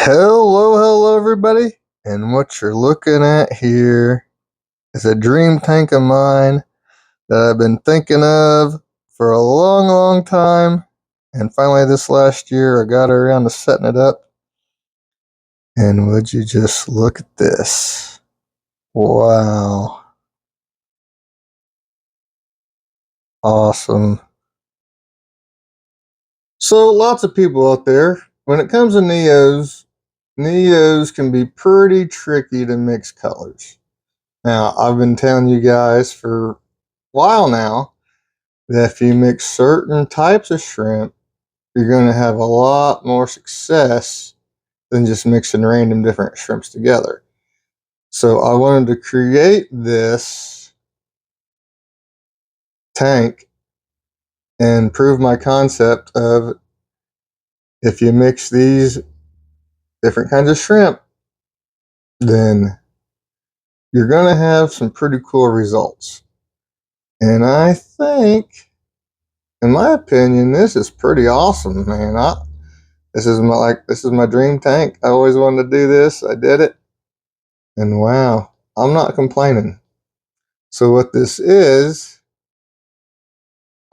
Hello, everybody. And what you're looking at here is a dream tank of mine that I've been thinking of for a long time. And finally, this last year, I got around to setting it up. And would you just look at this? Wow. Awesome. So, lots of people out there, when it comes to Neos can be pretty tricky to mix colors. Now, I've been telling you guys for a while now that if you mix certain types of shrimp, you're going to have a lot more success than just mixing random different shrimps together. So I wanted to create this tank and prove my concept of if you mix these different kinds of shrimp, then you're going to have some pretty cool results. And I think, in my opinion, this is pretty awesome, man. This is my dream tank. I always wanted to do this. I did it. And wow, I'm not complaining. So what this is,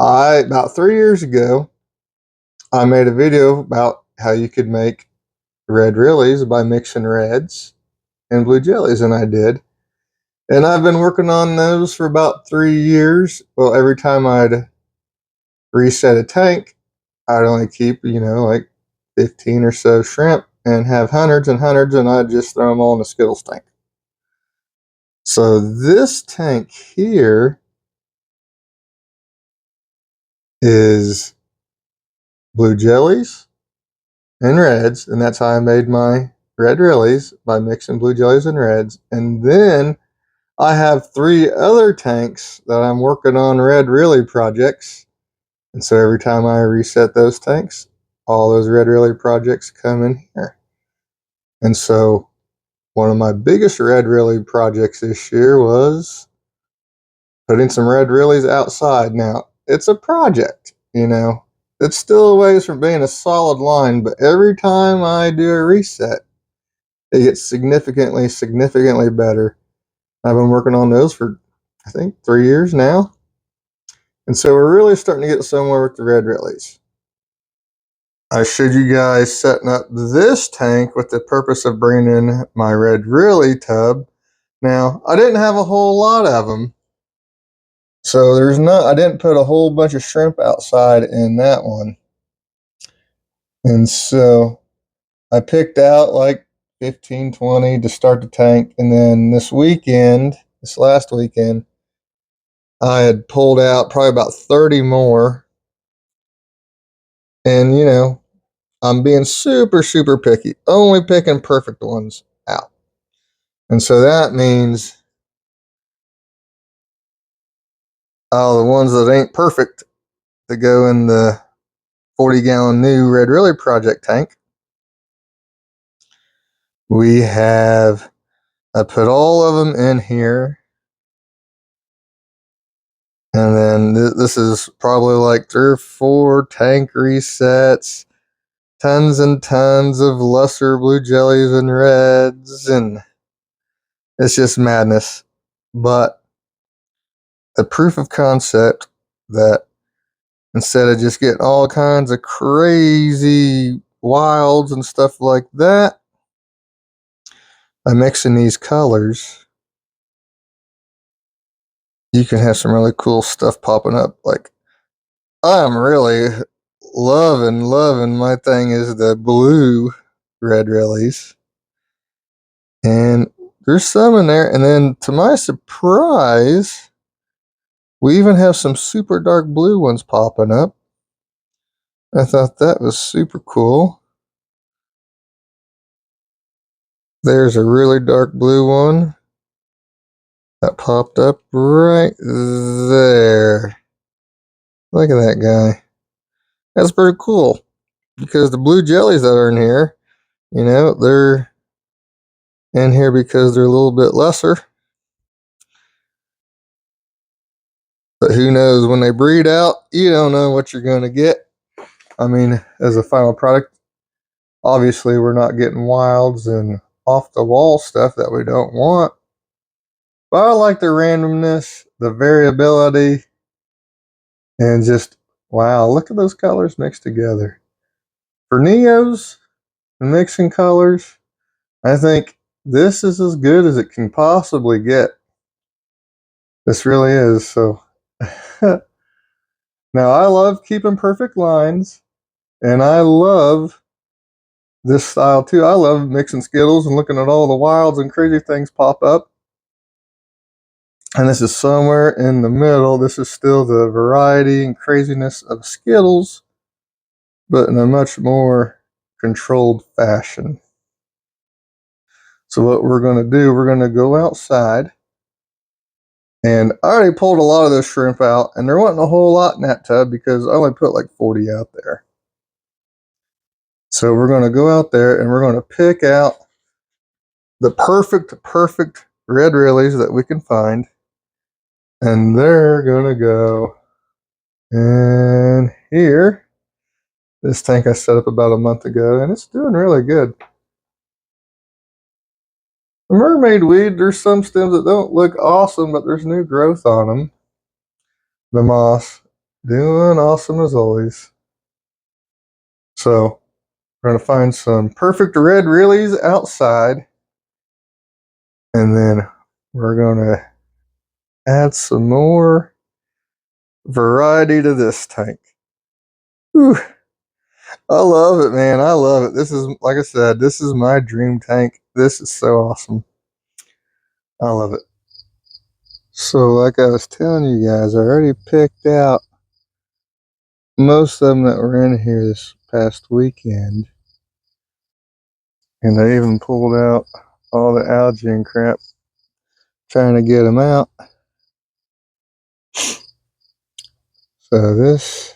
I about 3 years ago, I made a video about how you could make red Rilis by mixing reds and blue jellies, and I did. And I've been working on those for about 3 years. Well, every time I'd reset a tank, I'd only keep, like 15 or so shrimp and have hundreds and hundreds, and I'd just throw them all in a Skittles tank. So this tank here is blue jellies and reds, and that's how I made my red Rilis, by mixing blue jellies and reds. And then I have 3 other tanks that I'm working on red Rili projects. And so every time I reset those tanks, all those red Rili projects come in here. And so one of my biggest red Rili projects this year was putting some red Rilis outside. Now, it's a project, It's still a ways from being a solid line, but every time I do a reset, it gets significantly better. I've been working on those for, I think, 3 years now. And so we're really starting to get somewhere with the red Rilis. I showed you guys setting up this tank with the purpose of bringing in my red Rili tub. Now, I didn't have a whole lot of them. So I didn't put a whole bunch of shrimp outside in that one. And so I picked out like 15, 20 to start the tank. And then this last weekend, I had pulled out probably about 30 more. And, I'm being super picky, only picking perfect ones out. And so that means the ones that ain't perfect that go in the 40-gallon new Red Rili project tank. I put all of them in here. And then this is probably like 3 or 4 tank resets, tons and tons of lesser blue jellies and reds, and it's just madness. But the proof of concept that instead of just getting all kinds of crazy wilds and stuff like that, by mixing these colors, you can have some really cool stuff popping up. Like, I'm really loving my thing is the blue red Rilis. And there's some in there. And then to my surprise, we even have some super dark blue ones popping up. I thought that was super cool. There's a really dark blue one that popped up right there. Look at that guy. That's pretty cool, because the blue jellies that are in here, they're in here because they're a little bit lesser. But who knows, when they breed out, you don't know what you're going to get. I mean, as a final product, Obviously, we're not getting wilds and off the wall stuff that we don't want. But I like the randomness, the variability, and just wow, look at those colors mixed together. For Neos, mixing colors, I think this is as good as it can possibly get. This really is. So now I love keeping perfect lines, and I love this style too. I love mixing Skittles and looking at all the wilds and crazy things pop up. And this is somewhere in the middle. This is still the variety and craziness of Skittles, but in a much more controlled fashion. So what we're going to do, we're going to go outside. And I already pulled a lot of this shrimp out, and there wasn't a whole lot in that tub because I only put like 40 out there. So we're going to go out there and we're going to pick out the perfect red Rilis that we can find. And they're going to go in here. This tank I set up about a month ago, and it's doing really good. The mermaid weed, there's some stems that don't look awesome, but there's new growth on them. The moss, doing awesome as always. So we're going to find some perfect red Rilis outside, and then we're going to add some more variety to this tank. Whew. I love it, man. I love it. This is, like I said, this is my dream tank. This is so awesome. I love it. So, like I was telling you guys, I already picked out most of them that were in here this past weekend. And I even pulled out all the algae and crap, trying to get them out. So this,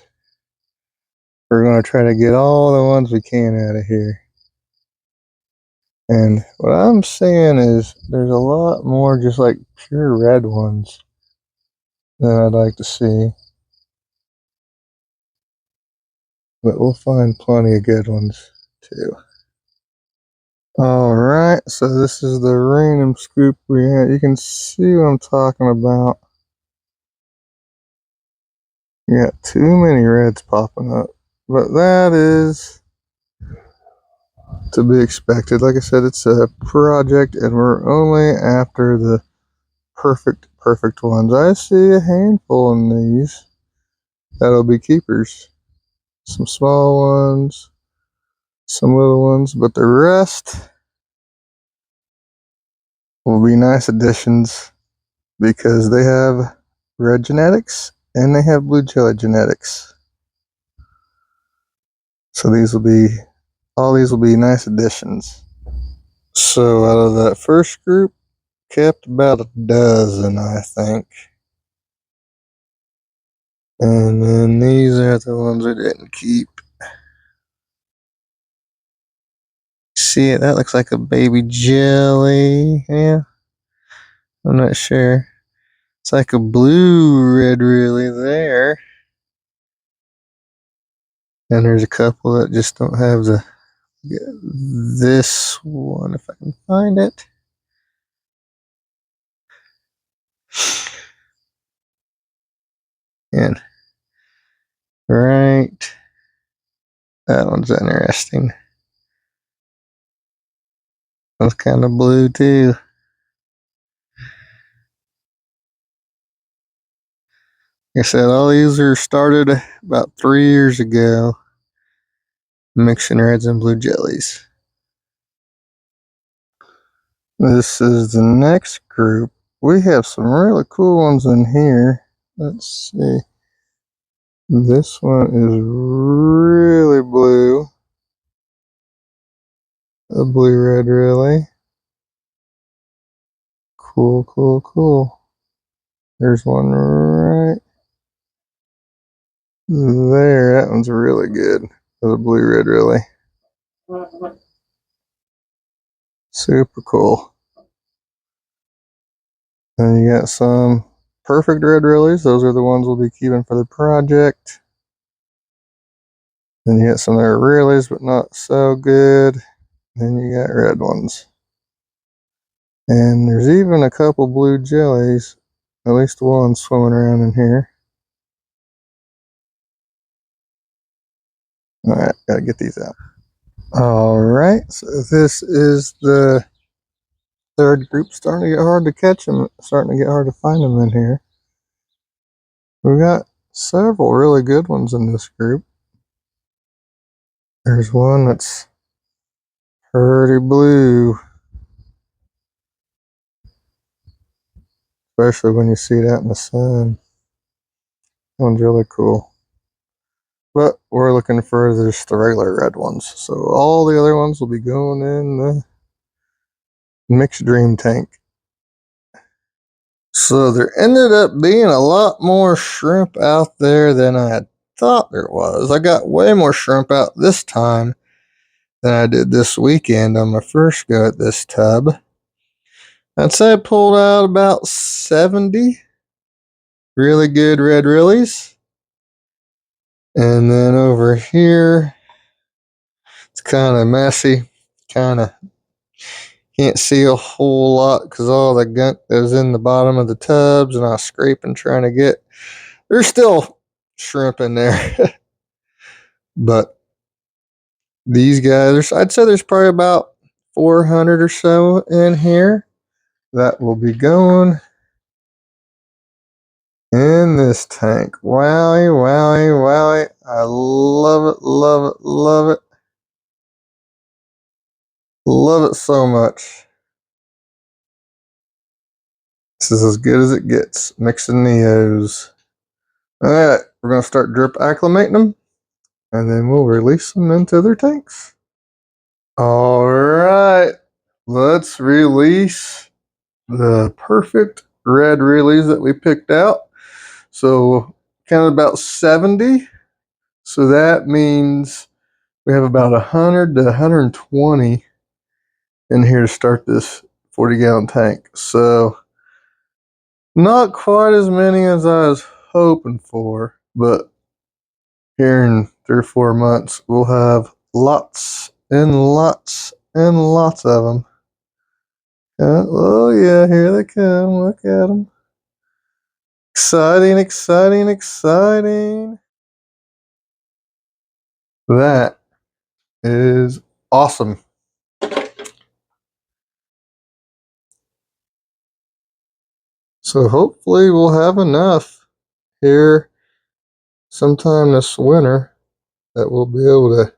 we're going to try to get all the ones we can out of here. And what I'm saying is there's a lot more just like pure red ones that I'd like to see. But we'll find plenty of good ones too. Alright, so this is the random scoop we had. You can see what I'm talking about. You got too many reds popping up. But that is to be expected. Like I said, it's a project and we're only after the perfect ones. I see a handful in these that'll be keepers. Some small ones, some little ones, but the rest will be nice additions because they have red genetics and they have blue jelly genetics. So all these will be nice additions. So out of that first group, kept about a dozen, I think. And then these are the ones we didn't keep. See it? That looks like a baby jelly. Yeah. I'm not sure. It's like a blue red Rili there. And there's a couple that just don't have this one, if I can find it. And right, that one's interesting. That's kind of blue too. Like I said, all these are started about 3 years ago, mixing reds and blue jellies. This is the next group. We have some really cool ones in here. Let's see. This one is really blue. A blue red Rili. Cool. There's one right there. That one's really good. The blue red Rili. Super cool. And you got some perfect red Rilis. Those are the ones we'll be keeping for the project. Then you got some that are Rilis, but not so good. Then you got red ones. And there's even a couple blue jellies, at least one swimming around in here. Alright, gotta get these out. Alright, so this is the third group. Starting to get hard to catch them, starting to get hard to find them in here. We've got several really good ones in this group. There's one that's pretty blue, especially when you see it out in the sun. That one's really cool. But we're looking for just the regular red ones. So all the other ones will be going in the mixed dream tank. So there ended up being a lot more shrimp out there than I had thought there was. I got way more shrimp out this time than I did this weekend on my first go at this tub. I'd say I pulled out about 70 really good red Rilis. And then over here, it's kind of messy. Kind of can't see a whole lot because all the gunk that was in the bottom of the tubs and I was scraping trying to get. There's still shrimp in there. But these guys, I'd say there's probably about 400 or so in here that will be going in this tank. Wowie, wowie, wowie. I love it, love it, love it. Love it so much. This is as good as it gets. Mixing Neos. Alright, we're going to start drip acclimating them, and then we'll release them into their tanks. Alright, let's release the perfect red Rilis that we picked out. So, counted about 70. So that means we have about 100 to 120 in here to start this 40-gallon tank. So, not quite as many as I was hoping for, but here in 3 or 4 months, we'll have lots and lots and lots of them. Oh yeah, here they come. Look at them. Exciting, exciting, exciting. That is awesome. So hopefully we'll have enough here sometime this winter that we'll be able to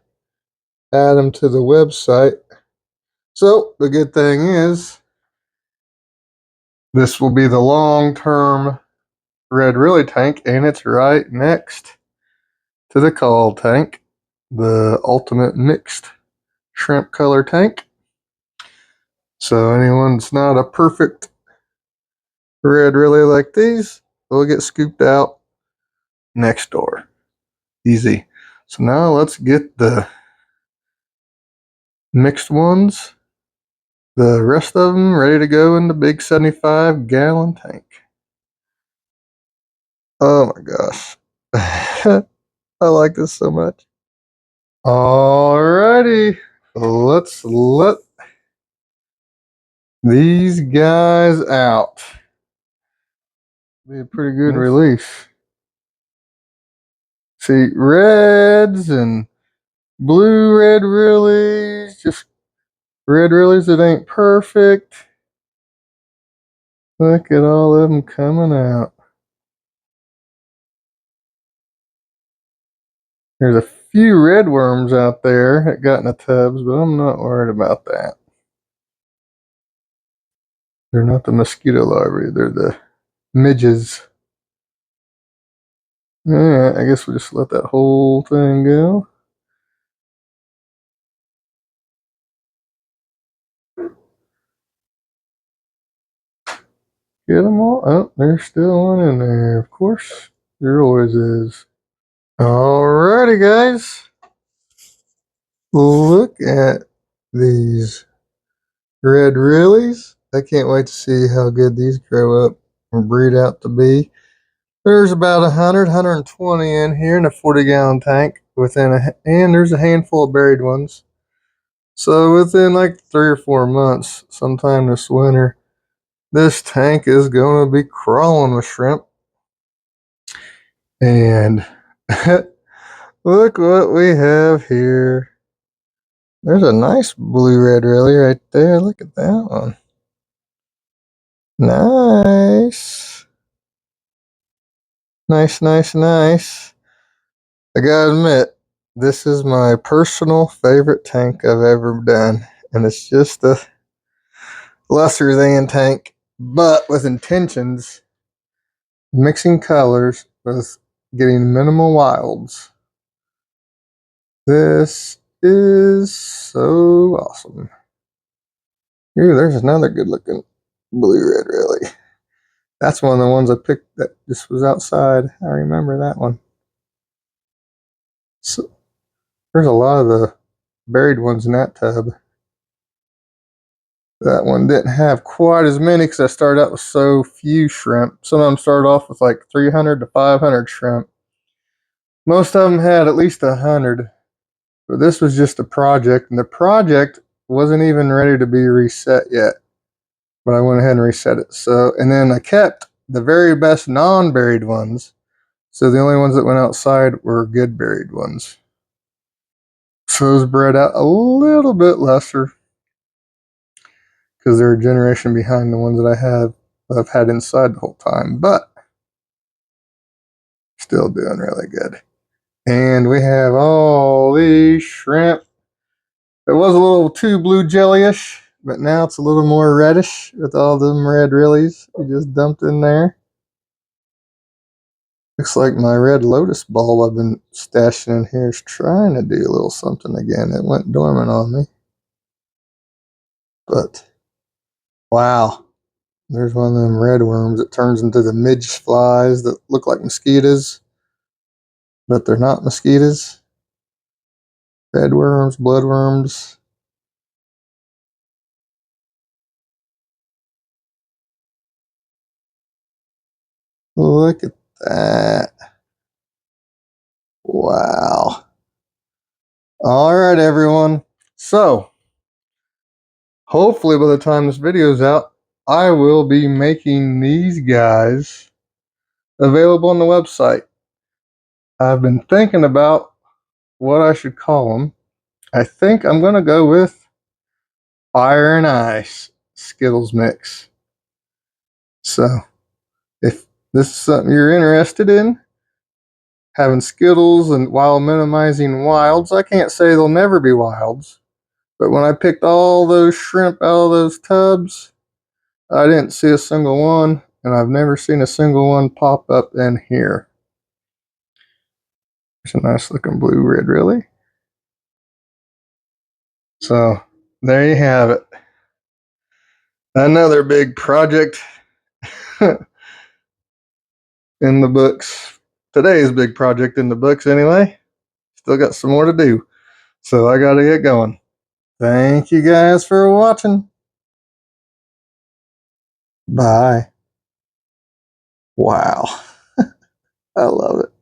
add them to the website. So the good thing is this will be the long-term red Rili tank, and it's right next to the call tank, the ultimate mixed shrimp color tank. So anyone that's not a perfect red Rili like these, they'll get scooped out next door. Easy. So now let's get the mixed ones, the rest of them ready to go in the big 75-gallon tank. Oh my gosh. I like this so much. Alrighty. Let's let these guys out. Be a pretty good release. See, reds and blue red Rilis, just red Rilis that ain't perfect. Look at all of them coming out. There's a few red worms out there that got in the tubs, but I'm not worried about that. They're not the mosquito larvae, they're the midges. Alright, I guess we'll just let that whole thing go. Get them all? Oh, there's still one in there. Of course, there always is. Alrighty, guys. Look at these red Rilis. I can't wait to see how good these grow up and breed out to be. There's about 100, 120 in here in a 40-gallon tank. and there's a handful of buried ones. So within like 3 or 4 months, sometime this winter, this tank is going to be crawling with shrimp. And look what we have here. There's a nice blue red Rili right there. Look at that one. Nice. Nice, nice, nice. I gotta admit, this is my personal favorite tank I've ever done. And it's just a lesser than tank, but with intentions, mixing colors with getting minimal wilds. This is so awesome. Ooh, there's another good looking blue red Rili. That's one of the ones I picked that just was outside. I remember that one. So there's a lot of the buried ones in that tub. That one didn't have quite as many because I started out with so few shrimp. Some of them started off with like 300 to 500 shrimp. Most of them had at least 100. But this was just a project, and the project wasn't even ready to be reset yet. But I went ahead and reset it. So, and then I kept the very best non-buried ones. So the only ones that went outside were good buried ones. So it was bred out a little bit lesser because they're a generation behind the ones that I've had inside the whole time, but still doing really good. And we have all these shrimp. It was a little too blue jellyish, but now it's a little more reddish with all them red Rilis we just dumped in there. Looks like my red lotus bulb I've been stashing in here is trying to do a little something again. It went dormant on me. But, wow. There's one of them red worms that turns into the midge flies that look like mosquitoes, but they're not mosquitoes. Red worms, blood worms. Look at that. Wow. All right, everyone. So, hopefully by the time this video is out, I will be making these guys available on the website. I've been thinking about what I should call them. I think I'm going to go with Fire and Ice Skittles Mix. So, if this is something you're interested in, having Skittles and while minimizing wilds, I can't say there'll never be wilds, but when I picked all those shrimp out of those tubs, I didn't see a single one, and I've never seen a single one pop up in here. It's a nice looking blue red Rili. So there you have it. Another big project in the books. Today's big project in the books anyway. Still got some more to do. So I gotta get going. Thank you guys for watching. Bye. Wow. I love it.